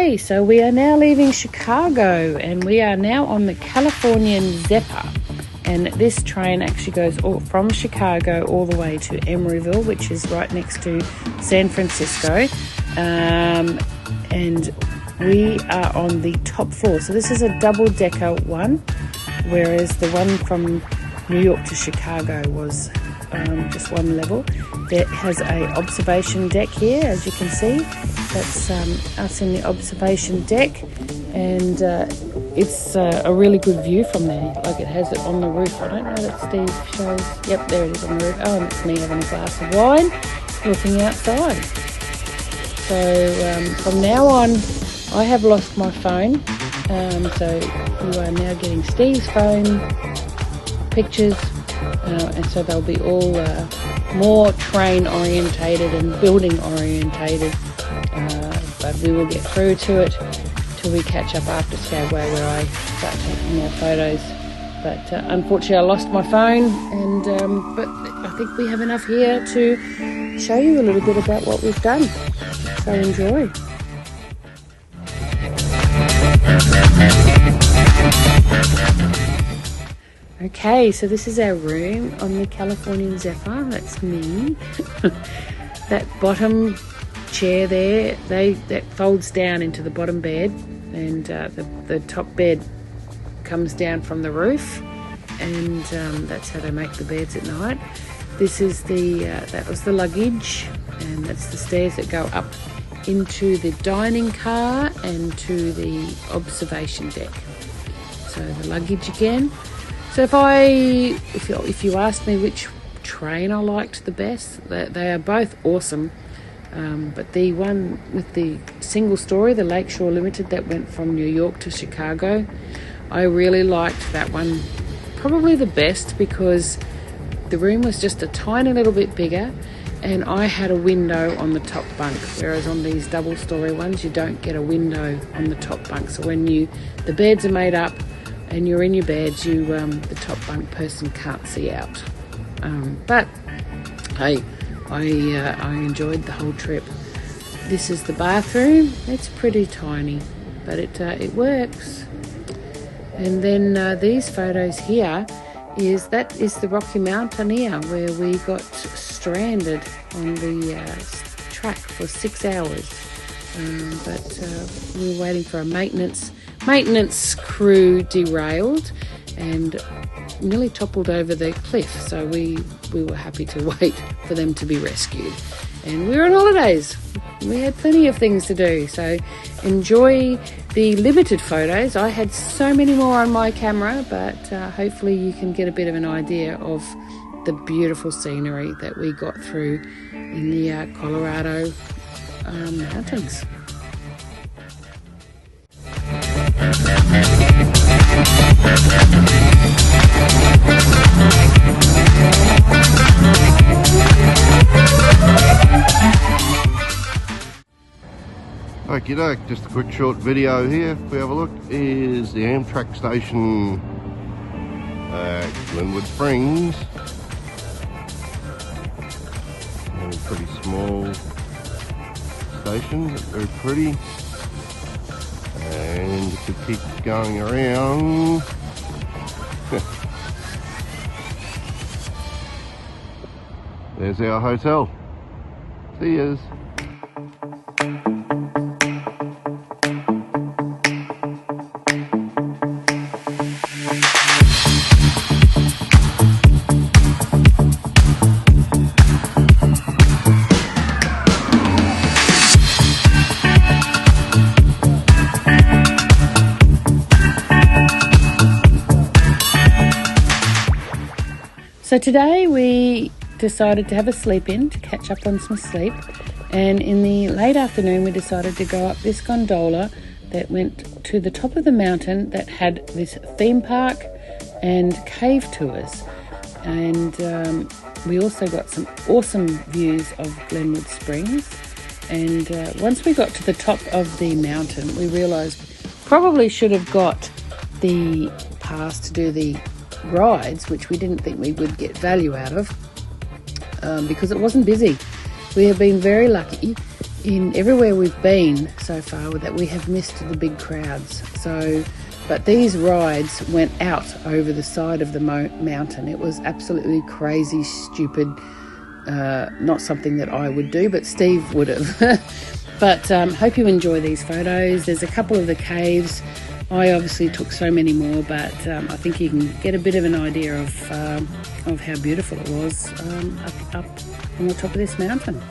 Okay, so we are now leaving Chicago and we are now on the Californian Zephyr. And this train actually goes from Chicago all the way to Emeryville, which is right next to San Francisco. And we are on the top floor. So this is a double-decker one, whereas the one from New York to Chicago was just one level. It has a observation deck here, as you can see. That's us in the observation deck, and it's a really good view from there. Like, it has it on the roof. I don't know that Steve shows. Yep, there it is on the roof. Oh, and it's me having a glass of wine, looking outside. So from now on, I have lost my phone. So you are now getting Steve's phone pictures, and so they'll be all more train orientated and building orientated, but we will get through to it till we catch up after Skagway, where I start taking more photos. But unfortunately I lost my phone, and but I think we have enough here to show you a little bit about what we've done, so enjoy. Okay, so this is our room on the Californian Zephyr. That's me. That bottom chair there, that folds down into the bottom bed, and the top bed comes down from the roof, and that's how they make the beds at night. This is that was the luggage, and that's the stairs that go up into the dining car and to the observation deck. So the luggage again. So if you asked me which train I liked the best, they are both awesome. But the one with the single story, the Lakeshore Limited, that went from New York to Chicago, I really liked that one probably the best, because the room was just a tiny little bit bigger, and I had a window on the top bunk, whereas on these double story ones you don't get a window on the top bunk. So when the beds are made up and you're in your beds, the top bunk person can't see out. But hey, I enjoyed the whole trip. This is the bathroom. It's pretty tiny, but it works. And then these photos here is the Rocky Mountaineer, where we got stranded on the track for 6 hours. But we were waiting for a maintenance crew derailed and nearly toppled over the cliff, so we were happy to wait for them to be rescued. And we were on holidays. We had plenty of things to do, so enjoy the limited photos. I had so many more on my camera, but hopefully you can get a bit of an idea of the beautiful scenery that we got through in the Colorado mountains. Okie doke, just a quick short video here. If we have a look, is the Amtrak station at Glenwood Springs. A pretty small station, but very pretty. And if we keep going around, there's our hotel. See yous. So today we decided to have a sleep in to catch up on some sleep, and in the late afternoon we decided to go up this gondola that went to the top of the mountain that had this theme park and cave tours, and we also got some awesome views of Glenwood Springs. And once we got to the top of the mountain, we realised probably should have got the pass to do the rides, which we didn't think we would get value out of, because it wasn't busy. We have been very lucky in everywhere we've been so far that we have missed the big crowds. So, but these rides went out over the side of the mountain. It was absolutely crazy, stupid, not something that I would do, but Steve would have. But hope you enjoy these photos. There's a couple of the caves. I obviously took so many more, but I think you can get a bit of an idea of how beautiful it was up on the top of this mountain.